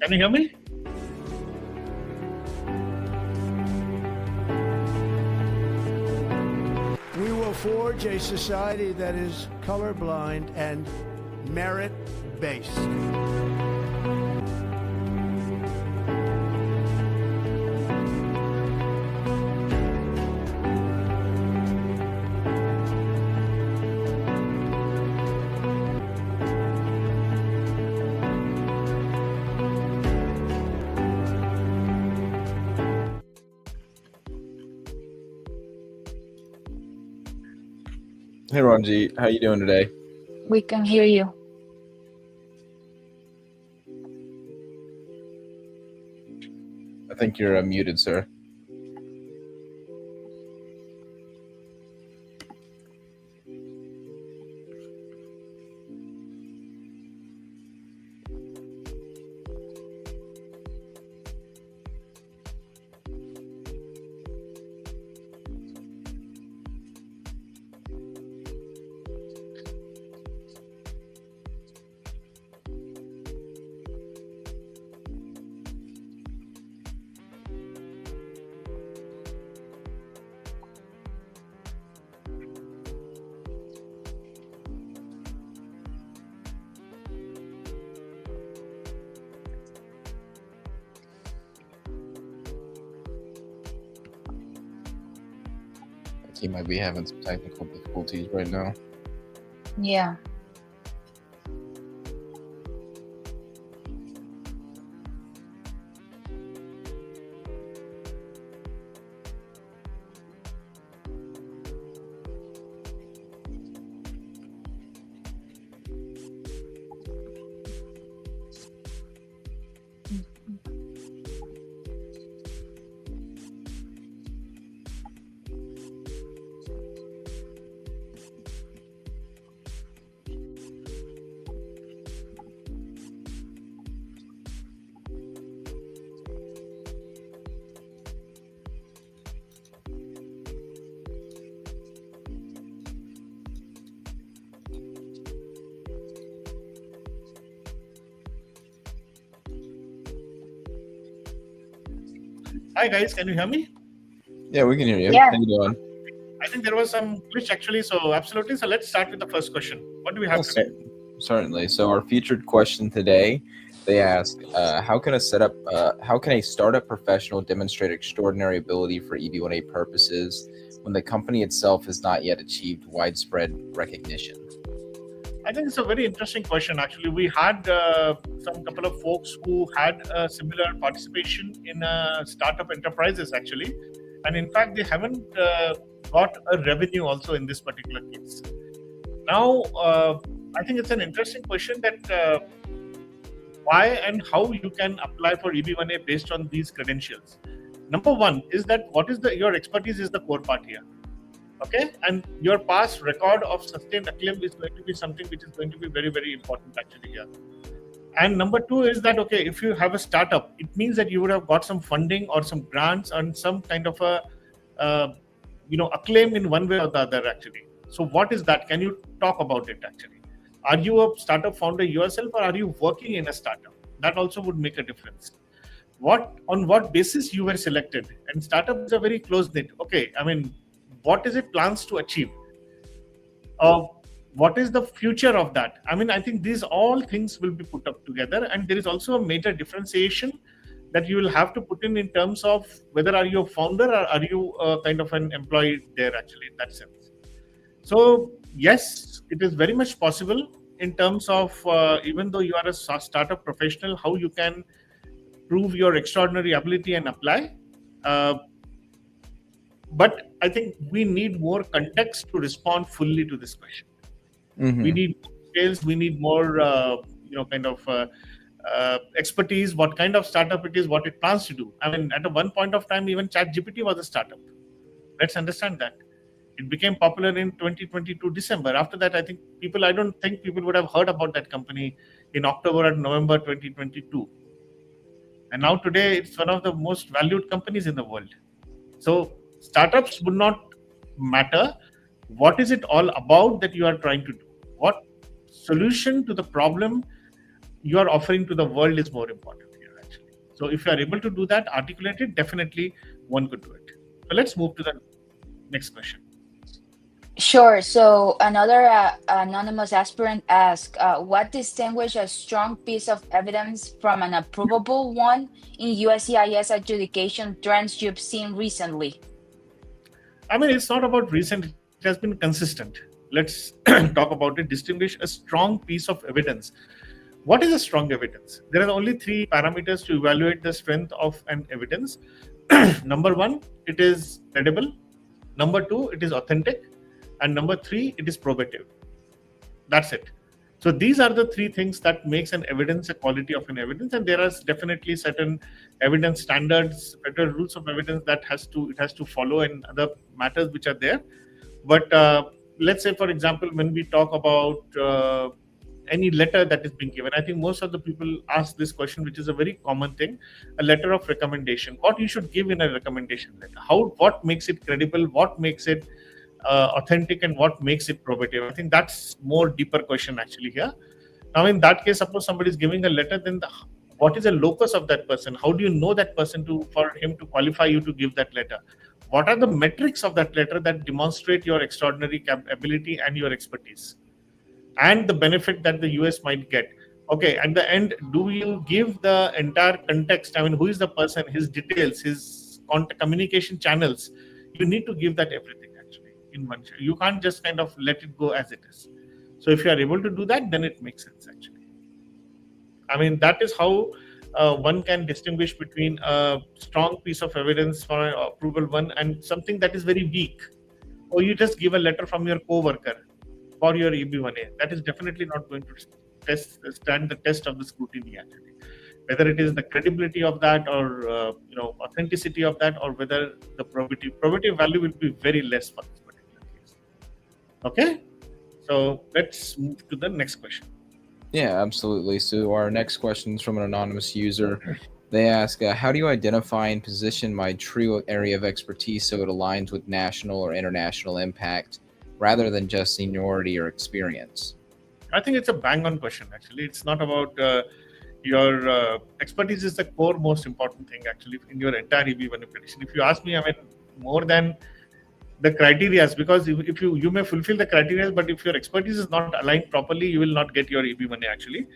Can you hear me? We will forge a society that is colorblind and merit-based. Hey Ranjeet, how you doing today? We can hear you. I think you're muted, sir. He might be having some technical difficulties right now. Yeah. Hi guys, can you hear me? Yeah, we can hear you. Yeah. How you doing? I think there was some glitch actually, so absolutely. So let's start with the first question. What do we have Yes, today? certainly. So our featured question today, they ask, how can a startup professional demonstrate extraordinary ability for EB1A purposes when the company itself has not yet achieved widespread recognition? I think it's a very interesting question. Actually, we had some couple of folks who had a similar participation in startup enterprises actually, and in fact, they haven't got a revenue also in this particular case. Now, I think it's an interesting question that why and how you can apply for EB1A based on these credentials. Number one is that your expertise is the core part here. Okay, and your past record of sustained acclaim is going to be something which is going to be very, very important actually here. And number two is that, okay, if you have a startup, it means that you would have got some funding or some grants and some kind of a, acclaim in one way or the other actually. So what is that? Can you talk about it actually? Are you a startup founder yourself or are you working in a startup? That also would make a difference. On what basis you were selected? And startups are very close knit. Okay, I mean, what is it plans to achieve? What is the future of that? I mean, I think these all things will be put up together, and there is also a major differentiation that you will have to put in terms of whether are you a founder or are you kind of an employee there actually in that sense. So yes, it is very much possible in terms of even though you are a startup professional, how you can prove your extraordinary ability and apply. But I think we need more context to respond fully to this question. Mm-hmm. We need details. We need more, expertise. What kind of startup it is, what it plans to do. I mean, at one point of time, even ChatGPT was a startup. Let's understand that. It became popular in 2022 December. After that, I don't think people would have heard about that company in October and November 2022. And now today, it's one of the most valued companies in the world. So startups would not matter. What is it all about that you are trying to do? What solution to the problem you are offering to the world is more important here. So if you are able to do that, articulate it, definitely one could do it. So let's move to the next question. Sure. So another anonymous aspirant asks, what distinguishes a strong piece of evidence from an approvable one in USCIS adjudication trends you've seen recently? I mean, it's not about recent, it has been consistent. Let's talk about it. Distinguish a strong piece of evidence. What is a strong evidence? There are only three parameters to evaluate the strength of an evidence. Number one, it is credible. Number two, it is authentic. And number three, it is probative. That's it. So these are the three things that makes an evidence a quality of an evidence, and there are definitely certain evidence standards, better rules of evidence that it has to follow, and other matters which are there. But let's say, for example, when we talk about any letter that is being given, I think most of the people ask this question, which is a very common thing: a letter of recommendation. What you should give in a recommendation letter? What makes it credible? What makes it authentic, and what makes it probative? I think that's more deeper question actually here. Now, in that case, suppose somebody is giving a letter, then what is the locus of that person? How do you know that person for him to qualify you to give that letter? What are the metrics of that letter that demonstrate your extraordinary ability and your expertise and the benefit that the US might get? Okay, at the end, do you give the entire context? I mean, who is the person, his details, his communication channels? You need to give that everything in one shot. You can't just kind of let it go as it is. So if you are able to do that, then it makes sense actually. I mean, that is how one can distinguish between a strong piece of evidence for an approval one and something that is very weak. Or you just give a letter from your co-worker for your EB1A. That is definitely not going to stand the test of the scrutiny actually. Whether it is the credibility of that, or authenticity of that, or whether the probative value will be very less for this particular case. Okay, so let's move to the next question. Yeah, absolutely. So our next question is from an anonymous user. They ask, how do you identify and position my true area of expertise so it aligns with national or international impact rather than just seniority or experience? I think it's a bang-on question actually. It's not about your expertise is the core most important thing actually in your entire EB1A petition. If you ask me, I mean, more than the criteria, because if you may fulfill the criteria, but if your expertise is not aligned properly, you will not get your EB1A actually.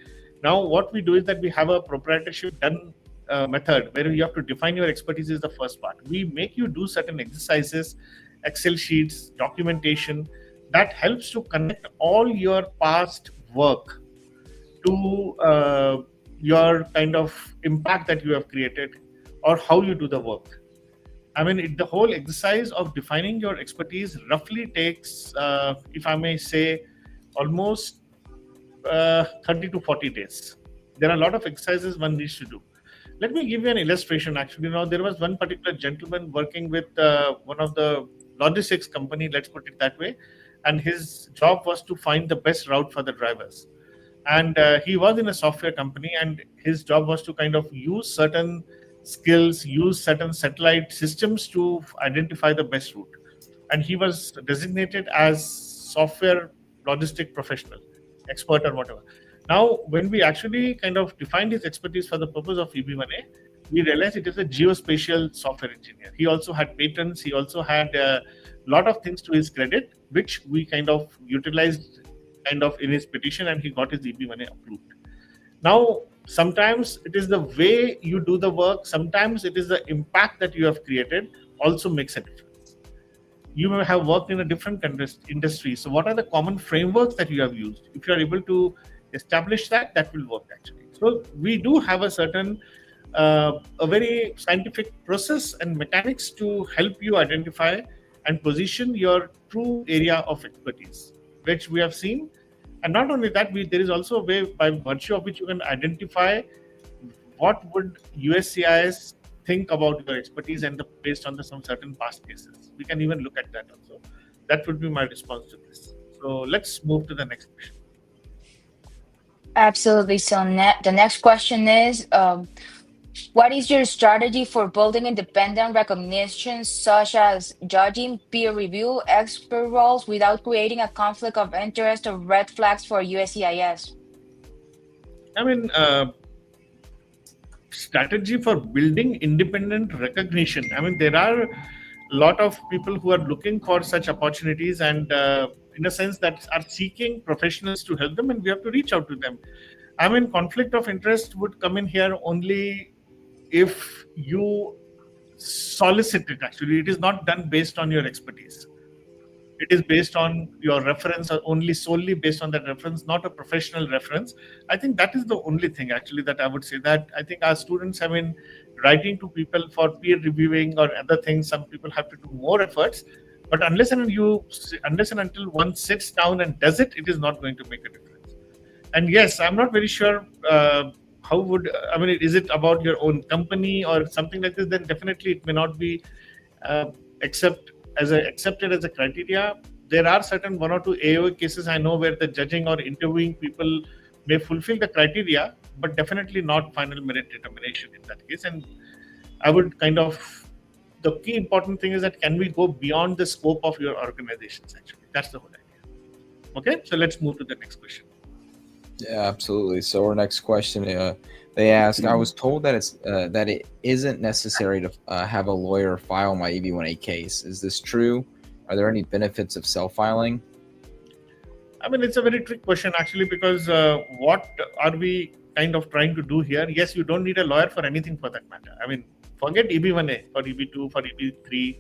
Now, what we do is that we have a proprietorship done method where you have to define your expertise is the first part. We make you do certain exercises, Excel sheets, documentation that helps to connect all your past work to your kind of impact that you have created or how you do the work. I mean, the whole exercise of defining your expertise roughly takes, if I may say, almost 30 to 40 days. There are a lot of exercises one needs to do. Let me give you an illustration actually. Now, there was one particular gentleman working with one of the logistics company, let's put it that way, and his job was to find the best route for the drivers. And he was in a software company, and his job was to kind of use certain skills, use certain satellite systems to identify the best route. And he was designated as software logistic professional, expert or whatever. Now, when we actually kind of defined his expertise for the purpose of EB1A, we realized it is a geospatial software engineer. He also had patents. He also had a lot of things to his credit, which we kind of utilized kind of in his petition, and he got his EB1A approved. Now, sometimes it is the way you do the work. Sometimes it is the impact that you have created also makes a difference. You may have worked in a different industry. So what are the common frameworks that you have used? If you are able to establish that, that will work actually. So we do have a certain, a very scientific process and mechanics to help you identify and position your true area of expertise, which we have seen. And not only that, there is also a way by virtue of which you can identify what would USCIS think about your expertise and based on some certain past cases. We can even look at that also. That would be my response to this. So let's move to the next question. Absolutely. So the next question is, what is your strategy for building independent recognitions such as judging, peer review, expert roles without creating a conflict of interest or red flags for USCIS? I mean, strategy for building independent recognition. I mean, there are a lot of people who are looking for such opportunities and in a sense that are seeking professionals to help them, and we have to reach out to them. I mean, conflict of interest would come in here only if you solicit it. Actually, it is not done based on your expertise. It is based on your reference, or only solely based on that reference, not a professional reference. I think that is the only thing actually that I would say, that I think our students have been writing to people for peer reviewing or other things. Some people have to do more efforts, but unless and until one sits down and does it, it is not going to make a difference. And yes, I'm not very sure how would, I mean, is it about your own company or something like this? Then definitely it may not be accepted as a criteria. There are certain 1 or 2 AOA cases I know where the judging or interviewing people may fulfill the criteria, but definitely not final merit determination in that case. And I would kind of, the key important thing is that can we go beyond the scope of your organizations actually? That's the whole idea. Okay, so let's move to the next question. Yeah, absolutely. So our next question, they ask, I was told that it isn't necessary to have a lawyer file my EB1A case. Is this true? Are there any benefits of self-filing? I mean, it's a very trick question actually, because what are we kind of trying to do here? Yes, you don't need a lawyer for anything for that matter. I mean, forget EB1A, for EB2, for EB3,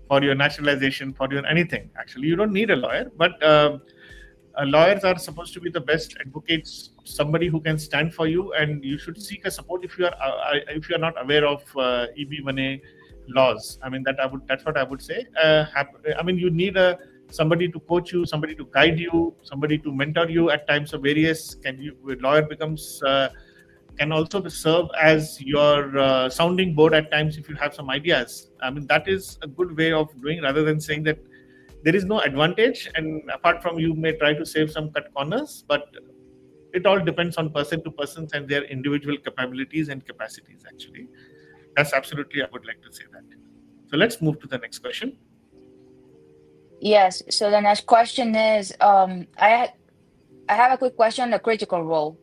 for your naturalization, for your anything. Actually, you don't need a lawyer, but lawyers are supposed to be the best advocates, somebody who can stand for you, and you should seek a support if you are not aware of EB1A laws. I mean, that's what I would say. I mean, you need somebody to coach you, somebody to guide you, somebody to mentor you at times of various. Lawyer becomes can also serve as your sounding board at times if you have some ideas. I mean, that is a good way of doing, rather than saying that there is no advantage, and apart from you may try to save some cut corners, but it all depends on person to person and their individual capabilities and capacities actually. That's absolutely, I would like to say that. So let's move to the next question. Yes, so the next question is, I have a quick question on the critical role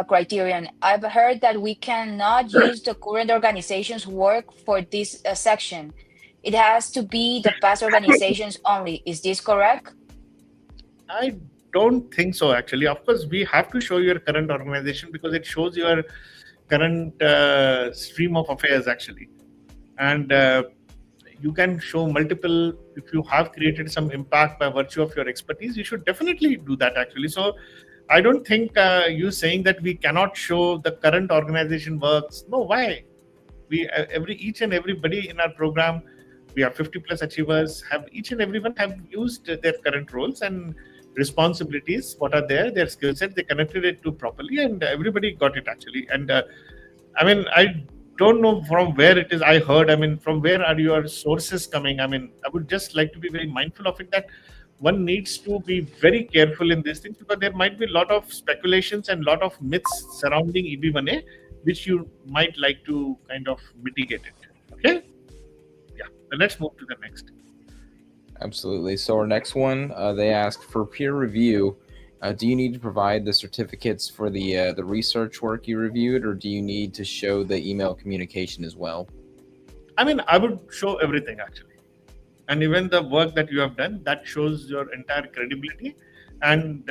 criterion. I've heard that we cannot use the current organization's work for this section. It has to be the past organizations only. Is this correct? I don't think so, actually. Of course, we have to show your current organization because it shows your current stream of affairs, actually. And you can show multiple, if you have created some impact by virtue of your expertise, you should definitely do that, actually. So I don't think you saying that we cannot show the current organization works. No, why? Each and everybody in our program, we have 50 plus achievers, each and everyone have used their current roles and responsibilities, what are there, their skill set, they connected it to properly, and everybody got it actually. And I mean, I don't know from where it is I heard, I mean, from where are your sources coming? I mean, I would just like to be very mindful of it, that one needs to be very careful in these things, because there might be a lot of speculations and a lot of myths surrounding EB1A, which you might like to kind of mitigate it. Okay? Yeah, so let's move to the next. Absolutely. So our next one, they asked for peer review. Do you need to provide the certificates for the research work you reviewed, or do you need to show the email communication as well? I mean, I would show everything actually. And even the work that you have done, that shows your entire credibility and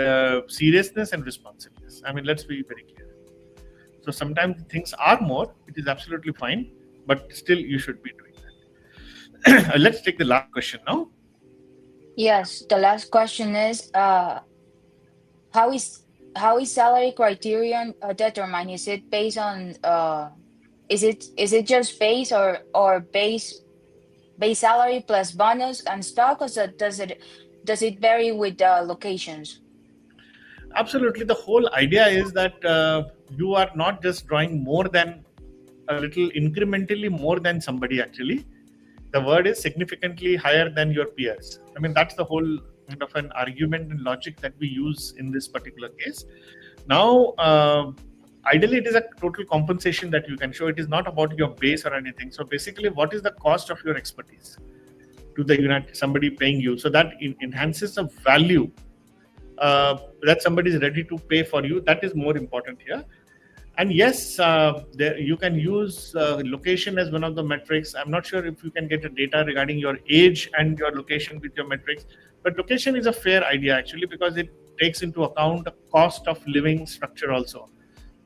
seriousness and responsiveness. I mean, let's be very clear. So sometimes things are more, it is absolutely fine, but still you should be doing that. Let's take the last question now. Yes, the last question is, how is salary criterion determined? Is it based on is it just base or base salary plus bonus and stock, or does it vary with locations? Absolutely. The whole idea is that you are not just drawing more than a little incrementally more than somebody actually. The word is significantly higher than your peers. I mean, that's the whole kind of an argument and logic that we use in this particular case. Now, ideally, it is a total compensation that you can show. It is not about your base or anything. So basically, what is the cost of your expertise to the unit, somebody paying you? So that enhances the value that somebody is ready to pay for you. That is more important here. And yes, you can use location as one of the metrics. I'm not sure if you can get a data regarding your age and your location with your metrics, but location is a fair idea actually, because it takes into account the cost of living structure also.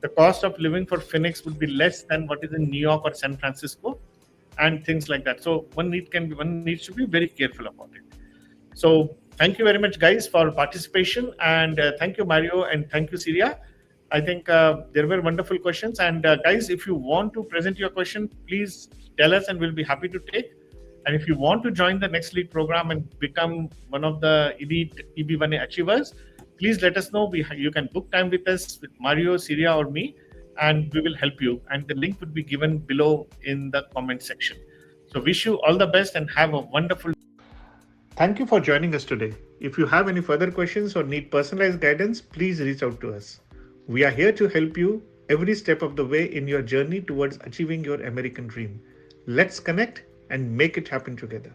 The cost of living for Phoenix would be less than what is in New York or San Francisco, and things like that. So one needs to be very careful about it. So thank you very much, guys, for participation, and thank you, Mario, and thank you, Syria. I think there were wonderful questions, and guys, if you want to present your question, please tell us, and we'll be happy to take. And if you want to join the Next Lead program and become one of the elite EB1A achievers, please let us know. You can book time with us, with Mario, Syria, or me, and we will help you. And the link would be given below in the comment section. So wish you all the best and have a wonderful. Thank you for joining us today. If you have any further questions or need personalized guidance, please reach out to us. We are here to help you every step of the way in your journey towards achieving your American dream. Let's connect and make it happen together.